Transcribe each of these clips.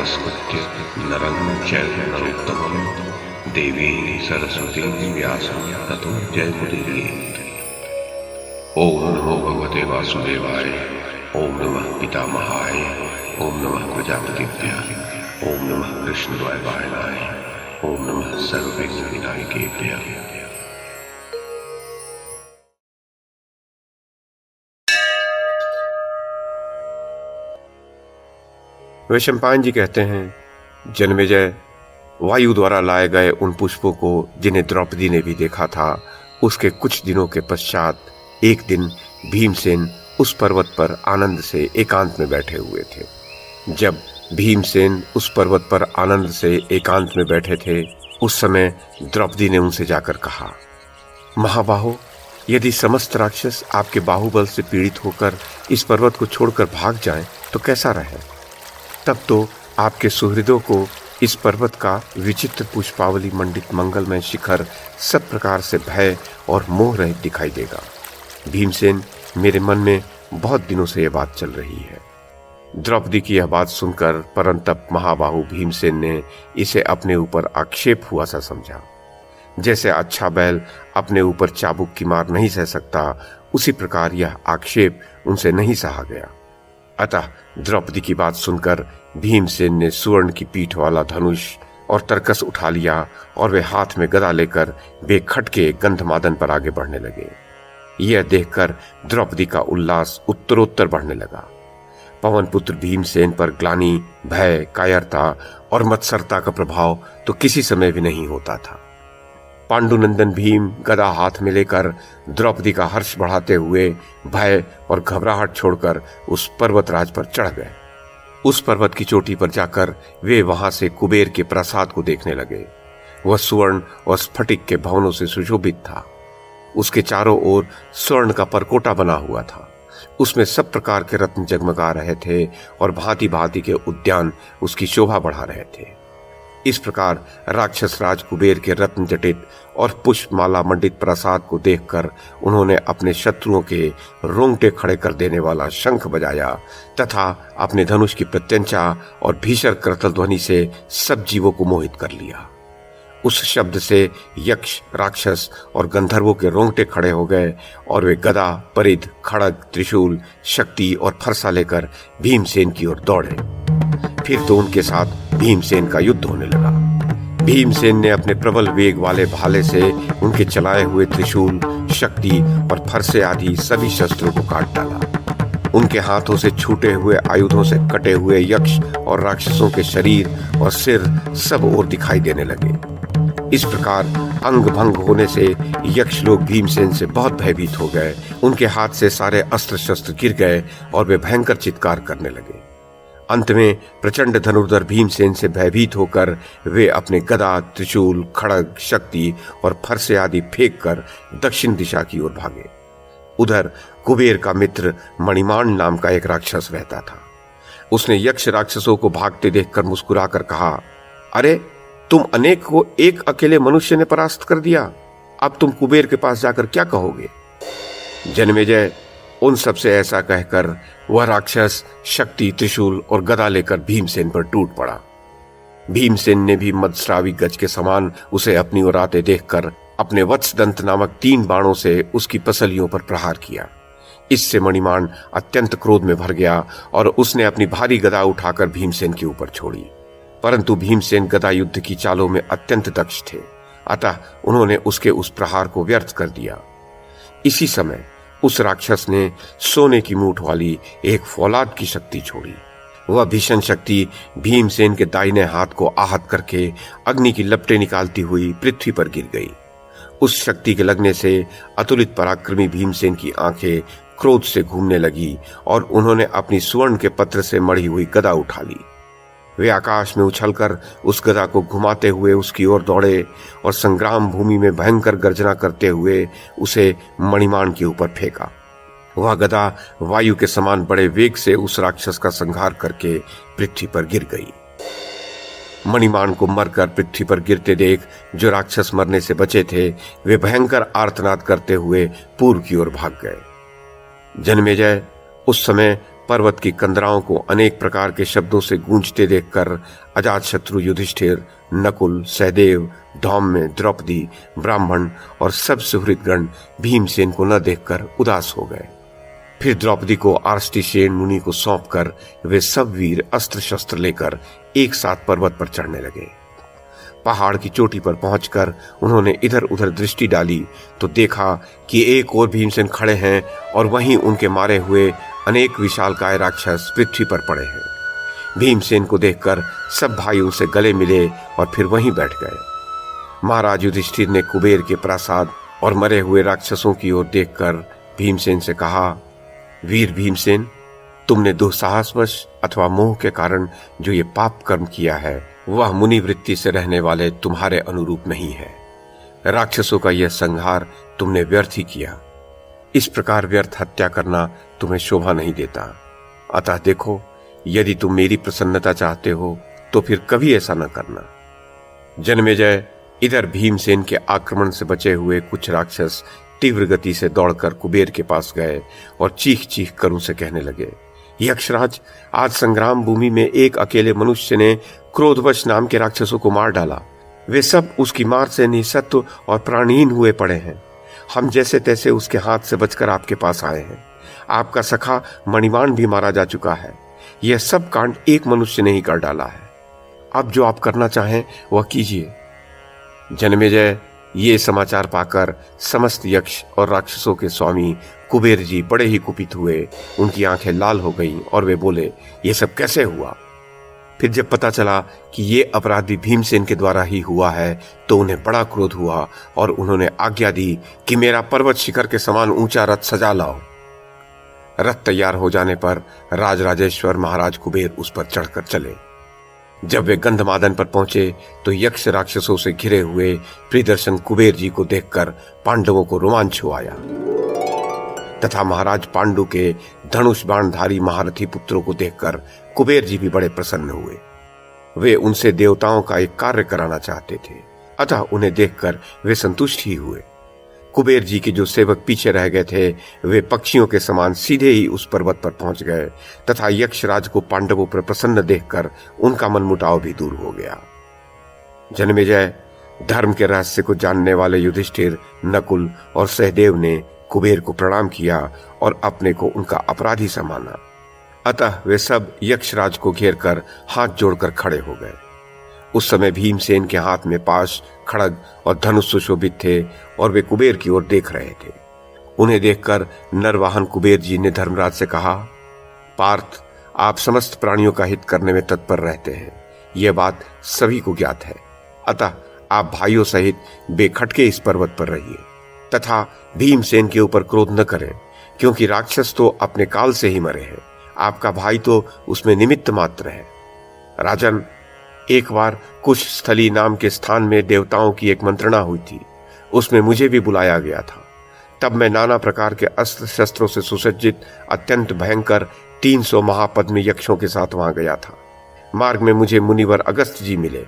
नमस्कृत्य नरं चैव नरोत्तमं देवीं सरस्वतीं व्यासं ततो जयमुदीरयेत्। ओम नमो भगवते वासुदेवाय। ओम नमः पितामहाय। ओम नमः प्रजापतिभ्यः। ओम नमः कृष्णद्वैपायनाय। ओम नमः सर्वविघ्नविनायकेभ्यः। वैशंपायन जी कहते हैं, जन्मेजय, वायु द्वारा लाए गए उन पुष्पों को जिन्हें द्रौपदी ने भी देखा था, उसके कुछ दिनों के पश्चात एक दिन भीमसेन उस पर्वत पर आनंद से एकांत में बैठे हुए थे। जब भीमसेन उस पर्वत पर आनंद से एकांत में बैठे थे, उस समय द्रौपदी ने उनसे जाकर कहा, महाबाहो, यदि समस्त राक्षस आपके बाहुबल से पीड़ित होकर इस पर्वत को छोड़कर भाग जाएं तो कैसा रहे। तब तो आपके सुहृदों को इस पर्वत का विचित्र पुष्पावली मंडित मंगलमय शिखर सब प्रकार से भय और मोह रहित दिखाई देगा। भीमसेन, मेरे मन में बहुत दिनों से यह बात चल रही है। द्रौपदी की यह बात सुनकर परंतप महाबाहु भीमसेन ने इसे अपने ऊपर आक्षेप हुआ सा समझा। जैसे अच्छा बैल अपने ऊपर चाबुक की मार नहीं सह सकता, उसी प्रकार यह आक्षेप उनसे नहीं सहा गया। अतः द्रौपदी की बात सुनकर भीमसेन ने सुवर्ण की पीठ वाला धनुष और तरकस उठा लिया और वे हाथ में गदा लेकर बेखटके गंधमादन पर आगे बढ़ने लगे। यह देखकर द्रौपदी का उल्लास उत्तरोत्तर बढ़ने लगा। पवन पुत्र भीमसेन पर ग्लानि, भय, कायरता और मत्सरता का प्रभाव तो किसी समय भी नहीं होता था। पांडुनंदन भीम गदा हाथ में लेकर द्रौपदी का हर्ष बढ़ाते हुए भय और घबराहट छोड़कर उस पर्वतराज पर चढ़ गए। उस पर्वत की चोटी पर जाकर वे वहां से कुबेर के प्रासाद को देखने लगे। वह सुवर्ण और स्फटिक के भवनों से सुशोभित था। उसके चारों ओर स्वर्ण का परकोटा बना हुआ था। उसमें सब प्रकार के रत्न जगमगा रहे थे और भांति भांति के उद्यान उसकी शोभा बढ़ा रहे थे। इस प्रकार राक्षस राज कुबेर के रत्न जटित और पुष्पमाला मंडित प्रासाद को देखकर उन्होंने अपने शत्रुओं के रोंगटे खड़े कर देने वाला शंख बजाया तथा अपने धनुष की प्रत्यंचा और भीषण करतल ध्वनि से सब जीवों को मोहित कर लिया। उस शब्द से यक्ष, राक्षस और गंधर्वों के रोंगटे खड़े हो गए और वे गदा, परिध, खड़ग, त्रिशूल, शक्ति और फरसा लेकर भीमसेन की ओर दौड़े। फिर तो उनके साथ भीमसेन का युद्ध होने लगा। भीमसेन ने अपने प्रबल वेग वाले भाले से उनके चलाए हुए त्रिशूल, शक्ति और फरसे आदि सभी शस्त्रों को काट डाला। उनके हाथों से छूटे हुए आयुधों से कटे हुए यक्ष और राक्षसों के शरीर और सिर सब ओर दिखाई देने लगे। इस प्रकार अंग भंग होने से यक्ष लोग भीमसेन से बहुत भयभीत हो गए। उनके हाथ से सारे अस्त्र शस्त्र गिर गए और वे भयंकर चित्कार करने लगे। अंत में प्रचंड धनुर्धर भीमसेन से भयभीत होकर वे अपने गदा, त्रिशूल, खड़ग, शक्ति और फरसे आदि फेंक कर दक्षिण दिशा की ओर भागे। उधर कुबेर का मित्र मणिमान नाम का एक राक्षस रहता था। उसने यक्ष राक्षसों को भागते देखकर मुस्कुराकर कहा, अरे, तुम अनेक को एक अकेले मनुष्य ने परास्त कर दिया। अब तुम कुबेर के पास जाकर क्या कहोगे। जन्मेजय, उन सबसे ऐसा कहकर वह राक्षस शक्ति, त्रिशूल और गदा लेकर भीमसेन पर टूट पड़ा। भीमसेन ने भी मदस्रावी गज के समान उसे अपनी ओर आते देखकर अपने वत्सदंत नामक 3 बाणों से उसकी पसलियों पर प्रहार किया। इससे मणिमान अत्यंत क्रोध में भर गया और उसने अपनी भारी गदा उठाकर भीमसेन के ऊपर छोड़ी। परंतु भीमसेन गदा युद्ध की चालों में अत्यंत दक्ष थे, अतः उन्होंने उसके उस प्रहार को व्यर्थ कर दिया। इसी समय उस राक्षस ने सोने की मूठ वाली एक फौलाद की शक्ति छोड़ी। वह भीषण शक्ति भीमसेन के दाहिने हाथ को आहत करके अग्नि की लपटें निकालती हुई पृथ्वी पर गिर गई। उस शक्ति के लगने से अतुलित पराक्रमी भीमसेन की आंखें क्रोध से घूमने लगी और उन्होंने अपनी सुवर्ण के पत्र से मढ़ी हुई गदा उठा ली। वे आकाश में उछलकर उस गदा को घुमाते हुए उसकी ओर दौड़े और संग्राम भूमि में भयंकर गर्जना करते हुए उसे मणिमान के ऊपर फेंका। वह गदा वायु के समान बड़े वेग से उस राक्षस का संहार करके पृथ्वी पर गिर गई। मणिमान को मरकर पृथ्वी पर गिरते देख जो राक्षस मरने से बचे थे, वे भयंकर आर्तनाद करते हुए पूर्व की ओर भाग गए। जन्मेजय, उस समय पर्वत की कंदराओं को अनेक प्रकार के शब्दों से गूंजते देखकर अजातशत्रु युधिष्ठिर, नकुल, सहदेव, धौम्य, द्रौपदी, ब्राह्मण और सब सुहृदगण भीमसेन को न देखकर उदास हो गए। फिर द्रौपदी को आर्ष्टिसेन मुनि को सौंपकर वे सब वीर अस्त्र शस्त्र लेकर एक साथ पर्वत पर चढ़ने लगे। पहाड़ की चोटी पर पहुंचकर उन्होंने इधर उधर दृष्टि डाली तो देखा कि एक ओर भीमसेन खड़े हैं और वहीं उनके मारे हुए अनेक विशालकाय राक्षस पृथ्वी पर पड़े हैं। भीमसेन को देखकर सब भाई उनसे गले मिले और फिर वहीं बैठ गए। महाराज युधिष्ठिर ने कुबेर के प्रासाद और मरे हुए राक्षसों की ओर देखकर भीमसेन से कहा, वीर भीमसेन, तुमने दुस्साहसवश अथवा मोह के कारण जो ये पाप कर्म किया है वह मुनि वृत्ति से रहने वाले तुम्हारे अनुरूप नहीं है। राक्षसों का यह संहार तुमने व्यर्थ ही किया। इस प्रकार व्यर्थ हत्या करना तुम्हें शोभा नहीं देता। अतः देखो, यदि तुम मेरी प्रसन्नता चाहते हो तो फिर कभी ऐसा न करना। जन्मेजय इधर भीमसेन के आक्रमण से बचे हुए कुछ राक्षस तीव्र गति से दौड़कर कुबेर के पास गए और चीख चीख कर उनसे कहने लगे, यक्षराज, आज संग्राम भूमि में एक अकेले मनुष्य ने क्रोधवश नाम के राक्षसों को मार डाला। वे सब उसकी मार से निःसत्व और प्राणहीन हुए पड़े हैं। हम जैसे तैसे उसके हाथ से बचकर आपके पास आए हैं। आपका सखा मणिमान भी मारा जा चुका है। यह सब कांड एक मनुष्य ने ही कर डाला है। अब जो आप करना चाहें वह कीजिए। जन्मेजय ये समाचार पाकर समस्त यक्ष और राक्षसों के स्वामी कुबेर जी बड़े ही कुपित हुए। उनकी आंखें लाल हो गईं और वे बोले, ये सब कैसे हुआ? फिर जब पता चला कि ये अपराधी भीमसेन के द्वारा ही हुआ है तो उन्हें बड़ा क्रोध हुआ और उन्होंने आज्ञा दी कि मेरा पर्वत शिखर के समान ऊंचा रथ सजा लाओ। रथ तैयार हो जाने पर राजराजेश्वर महाराज कुबेर उस पर चढ़कर चले। जब वे गंधमादन पर पहुंचे तो यक्ष राक्षसों से घिरे हुए प्रियदर्शन कुबेर जी को देखकर पांडवों को रोमांच हो आया तथा महाराज पांडु के धनुष बाणधारी महारथी पुत्रों को देखकर कुबेर जी भी बड़े प्रसन्न हुए। वे उनसे देवताओं का एक कार्य कराना चाहते थे, अतः उन्हें देखकर वे संतुष्ट ही हुए। कुबेर जी के जो सेवक पीछे रह गए थे वे पक्षियों के समान सीधे ही उस पर्वत पर पहुंच गए तथा यक्षराज को पांडवों पर प्रसन्न देखकर उनका मनमुटाव भी दूर हो गया। जन्मेजय, धर्म के रहस्य को जानने वाले युधिष्ठिर, नकुल और सहदेव ने कुबेर को प्रणाम किया और अपने को उनका अपराधी माना। अतः वे सब यक्षराज को घेर कर हाथ जोड़कर खड़े हो गए। उस समय भीमसेन के हाथ में पाश, खड़ग और धनुष सुशोभित थे और वे कुबेर की ओर देख रहे थे। उन्हें देखकर नरवाहन कुबेर जी ने धर्मराज से कहा, पार्थ, आप समस्त प्राणियों का हित करने में तत्पर रहते हैं। यह बात सभी को ज्ञात है। अतः आप भाइयों सहित बेखटके इस पर्वत पर रहिए तथा भीमसेन के ऊपर क्रोध न करें, क्योंकि राक्षस तो अपने काल से ही मरे हैं। आपका भाई तो उसमें निमित्त मात्र है। राजन, एक बार कुश स्थली नाम के स्थान में देवताओं की एक मंत्रणा हुई थी। उसमें मुझे भी बुलाया गया था। तब मैं नाना प्रकार के अस्त्र शस्त्रों से सुसज्जित अत्यंत भयंकर 300 महापद्म यक्षों के साथ वहां गया था। मार्ग में मुझे मुनिवर अगस्त जी मिले।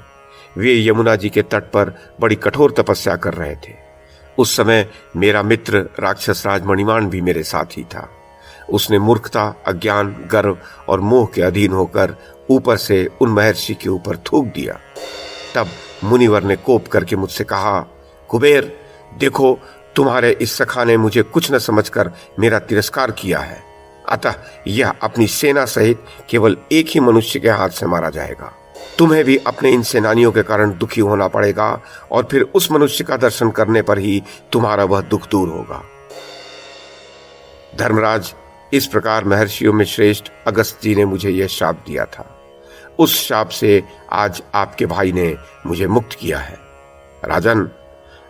वे यमुना जी के तट पर बड़ी कठोर तपस्या कर रहे थे। उस समय मेरा मित्र राक्षस राज मणिमान भी मेरे साथ ही था। उसने मूर्खता, अज्ञान, गर्व और मोह के अधीन होकर ऊपर से उन महर्षि के ऊपर थूक दिया। तब मुनिवर ने कोप करके मुझसे कहा, कुबेर, देखो, तुम्हारे इस सखा ने मुझे कुछ न समझकर मेरा तिरस्कार किया है। अतः यह अपनी सेना सहित केवल एक ही मनुष्य के हाथ से मारा जाएगा। तुम्हें भी अपने इन सेनानियों के कारण दुखी होना पड़ेगा और फिर उस मनुष्य का दर्शन करने पर ही तुम्हारा वह दुख दूर होगा। धर्मराज, इस प्रकार महर्षियों में श्रेष्ठ अगस्त जी ने मुझे यह शाप दिया था। उस शाप से आज आपके भाई ने मुझे मुक्त किया है। राजन,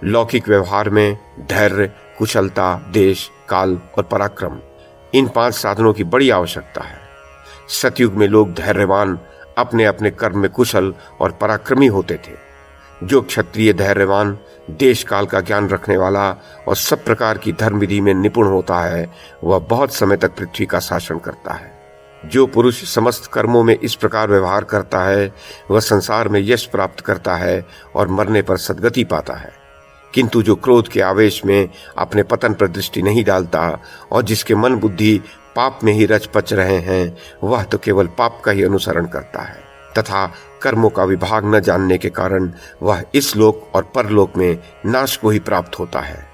लौकिक व्यवहार में धैर्य, कुशलता, देश, काल और पराक्रम, इन 5 साधनों की बड़ी आवश्यकता है। सतयुग में लोग धैर्यवान, अपने अपने कर्म में कुशल और पराक्रमी होते थे। जो क्षत्रिय धैर्यवान, देश काल का ज्ञान रखने वाला और सब प्रकार की धर्म विधि में निपुण होता है, वह बहुत समय तक पृथ्वी का शासन करता है। जो पुरुष समस्त कर्मों में इस प्रकार व्यवहार करता है वह संसार में यश प्राप्त करता है और मरने पर सद्गति पाता है। किंतु जो क्रोध के आवेश में अपने पतन पर दृष्टि नहीं डालता और जिसके मन बुद्धि पाप में ही रच पच रहे हैं वह तो केवल पाप का ही अनुसरण करता है तथा कर्मों का विभाग न जानने के कारण वह इस लोक और परलोक में नाश को ही प्राप्त होता है।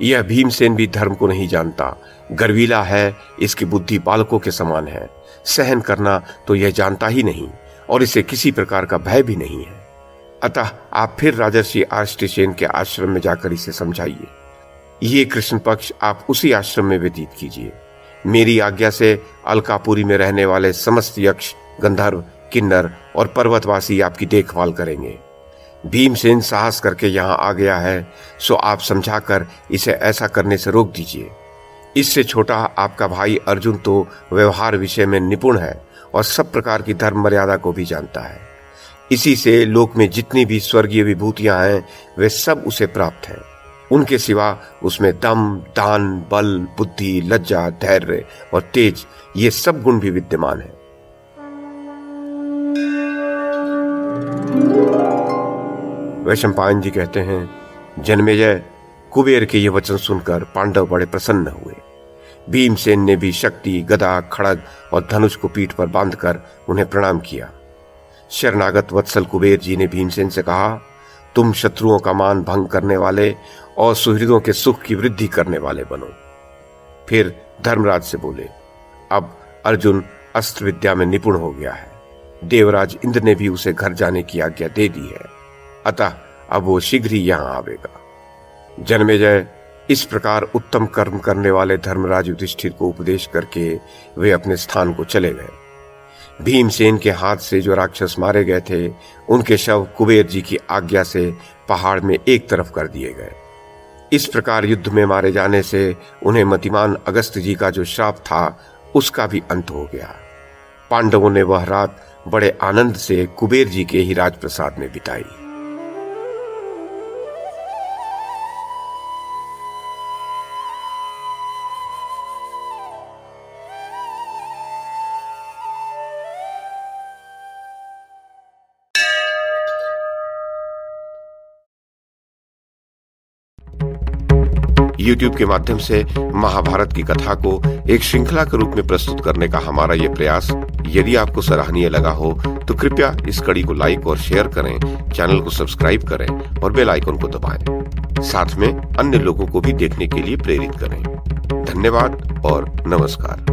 यह भीमसेन भी धर्म को नहीं जानता, गर्वीला है, इसकी बुद्धि बालकों के समान है, सहन करना तो यह जानता ही नहीं और इसे किसी प्रकार का भय भी नहीं है। अतः आप फिर राजर्षि आष्टसेन के आश्रम में जाकर इसे समझाइए। ये कृष्ण पक्ष आप उसी आश्रम में व्यतीत कीजिए। मेरी आज्ञा से अलकापुरी में रहने वाले समस्त यक्ष, गंधर्व, किन्नर और पर्वतवासी आपकी देखभाल करेंगे। भीमसेन साहस करके यहाँ आ गया है, सो आप समझाकर इसे ऐसा करने से रोक दीजिए। इससे छोटा आपका भाई अर्जुन तो व्यवहार विषय में निपुण है और सब प्रकार की धर्म मर्यादा को भी जानता है। इसी से लोक में जितनी भी स्वर्गीय विभूतियां हैं वे सब उसे प्राप्त हैं। उनके सिवा उसमें दम, दान, बल, बुद्धि, लज्जा, धैर्य और तेज ये सब गुण भी विद्यमान है। वैशंपायन जी कहते हैं, जन्मेजय, कुबेर के ये वचन सुनकर पांडव बड़े प्रसन्न हुए। भीमसेन ने भी शक्ति, गदा, खड़ग और धनुष को पीठ पर बांधकर उन्हें प्रणाम किया। शरणागत वत्सल कुबेर जी ने भीमसेन से कहा, तुम शत्रुओं का मान भंग करने वाले और सुहृदों के सुख की वृद्धि करने वाले बनो। फिर धर्मराज से बोले, अब अर्जुन अस्त्र विद्या में निपुण हो गया है। देवराज इंद्र ने भी उसे घर जाने की आज्ञा दे दी है, अतः अब वो शीघ्र ही यहां आवेगा। जन्मेजय, इस प्रकार उत्तम कर्म करने वाले धर्मराज युधिष्ठिर को उपदेश करके वे अपने स्थान को चले गए। भीमसेन के हाथ से जो राक्षस मारे गए थे उनके शव कुबेर जी की आज्ञा से पहाड़ में एक तरफ कर दिए गए। इस प्रकार युद्ध में मारे जाने से उन्हें मतिमान अगस्त जी का जो श्राप था उसका भी अंत हो गया। पांडवों ने वह रात बड़े आनंद से कुबेर जी के ही राजप्रसाद में बिताई। YouTube के माध्यम से महाभारत की कथा को एक श्रृंखला के रूप में प्रस्तुत करने का हमारा ये प्रयास यदि आपको सराहनीय लगा हो तो कृपया इस कड़ी को लाइक और शेयर करें, चैनल को सब्सक्राइब करें और बेल आइकन को दबाएं। साथ में अन्य लोगों को भी देखने के लिए प्रेरित करें। धन्यवाद और नमस्कार।